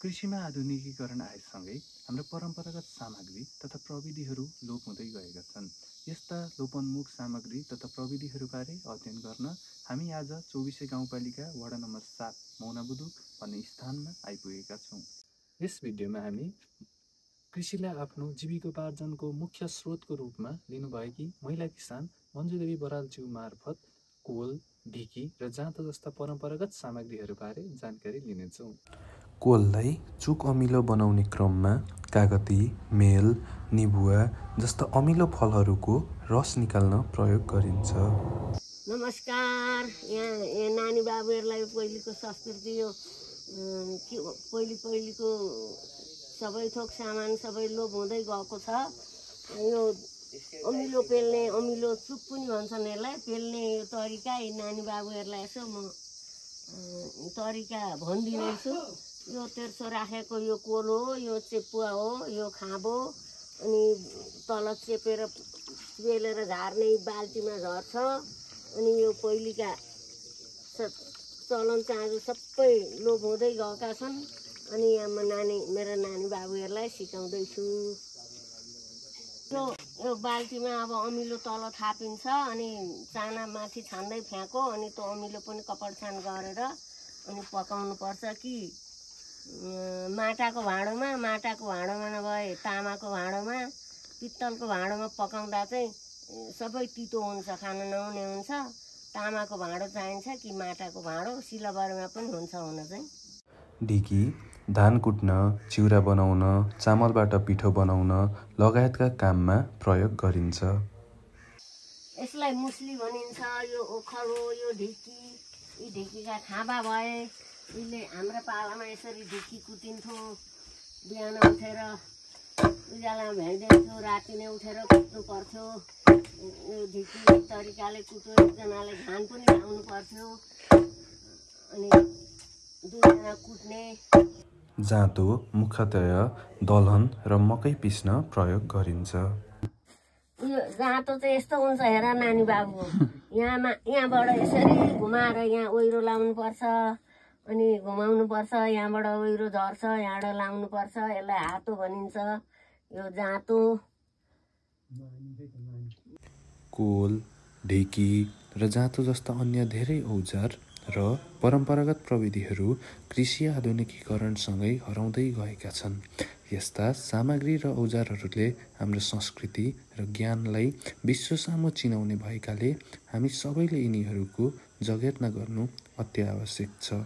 कृषिमा आधुनिकीकरण आएसँगै हाम्रो परम्परागत सामग्री तथा प्रविधिहरू लोप हुँदै गएका छन्। यस्ता लोपोन्मुख सामग्री तथा प्रविधिहरूबारे अध्ययन गर्न हामी आज चौबिसे गाउँपालिका वडा नम्बर 7 मौनाबुदुक भन्ने स्थानमा आइपुगेका छौँ। यस भिडियोमा हामी कृषिलाई आफ्नो जीविकोपार्जनको मुख्य स्रोतको रूपमा लिनुभएकी महिला किसान मञ्जुदेवी बरालज्यू मार्फत कोल, ढिकी र जाँतो जस्ता परम्परागत सामग्रीहरूबारे जानकारी लिनेछौँ। कोललाई चुक अमिलो बनाउने क्रममा कागती, मेल, निबुवा जस्ता अमिलो फलहरूको रस निकाल्न प्रयोग गरिन्छ। नमस्कार। यहाँ नानी बाबुहरूलाई पहिलेको संस्कृति यो पहिलेको सबै थोक सामान सबै लोप हुँदै गएको छ। यो अमिलो पेल्ने, अमिलो चुक पनि भन्छन् यसलाई, पेल्ने यो तरिका नानी बाबुहरूलाई यसो म तरिका भनिदिँदैछु। यो तेर्सो राखेको यो कोल हो, यो चेपुवा हो, यो खाँबो, अनि तल चेपेर बेलेर झार्ने बाल्टीमा झर्छ। अनि यो पहिलेका चलन चाँजो सबै लोप हुँदै गएका छन्। अनि यहाँ मेरो नानी बाबुहरूलाई सिकाउँदैछु। यो बाल्टीमा अब अमिलो तल थापिन्छ, अनि चाना माथि छान्दै फ्याँको, अनि त्यो अमिलो पनि कपड छान गरेर अनि पकाउनु पर्छ कि माटाको भाँडोमा नभए तामाको भाँडोमा, पित्तलको भाँडोमा पकाउँदा चाहिँ सबै तितो हुन्छ, खान नहुने हुन्छ। तामाको भाँडो चाहिन्छ कि माटाको भाँडो, सिल्भरमा पनि हुन्छ हुन चाहिँ। ढिकी धान कुट्न, चिउरा बनाउन, चामलबाट पिठो बनाउन लगायतका काममा प्रयोग गरिन्छ। यसलाई मुस्ली भनिन्छ। यो ओखर हो, यो ढिकी। यी ढिकीका खाँबा भए। यसले हाम्रो पालामा यसरी ढिकी कुटिन्थ्यो। बिहान उठेर उज्यालोमा भ्याइदिन्थ्यो, राति नै उठेर कुट्नु पर्थ्यो। यो ढिकी तरिकाले कुट्यो, एकजनाले घान पनि लाउनु पर्थ्यो, अनि दुईजना कुट्ने। जाँतो मुख्यतया दलहन र मकै पिस्न प्रयोग गरिन्छ। यो जाँतो चाहिँ यस्तो हुन्छ, हेर नानी बाबु, यहाँबाट यसरी घुमाएर यहाँ ओइरो लाउनु पर्छ, अनि घुमाउनु पर्छ, यहाँबाट ओइरो झर्छ, यहाँबाट लाउनु पर्छ। यसलाई हातो भनिन्छ, यो जाँतो। कोल, ढिकी र जाँतो जस्ता अन्य धेरै औजार र परम्परागत प्रविधिहरू कृषि आधुनिकीकरणसँगै हराउँदै गएका छन्। यस्ता सामग्री र औजारहरूले हाम्रो संस्कृति र ज्ञानलाई विश्वसामु चिनाउने भएकाले हामी सबैले यिनीहरूको जगेर्ना गर्नु अत्यावश्यक छ।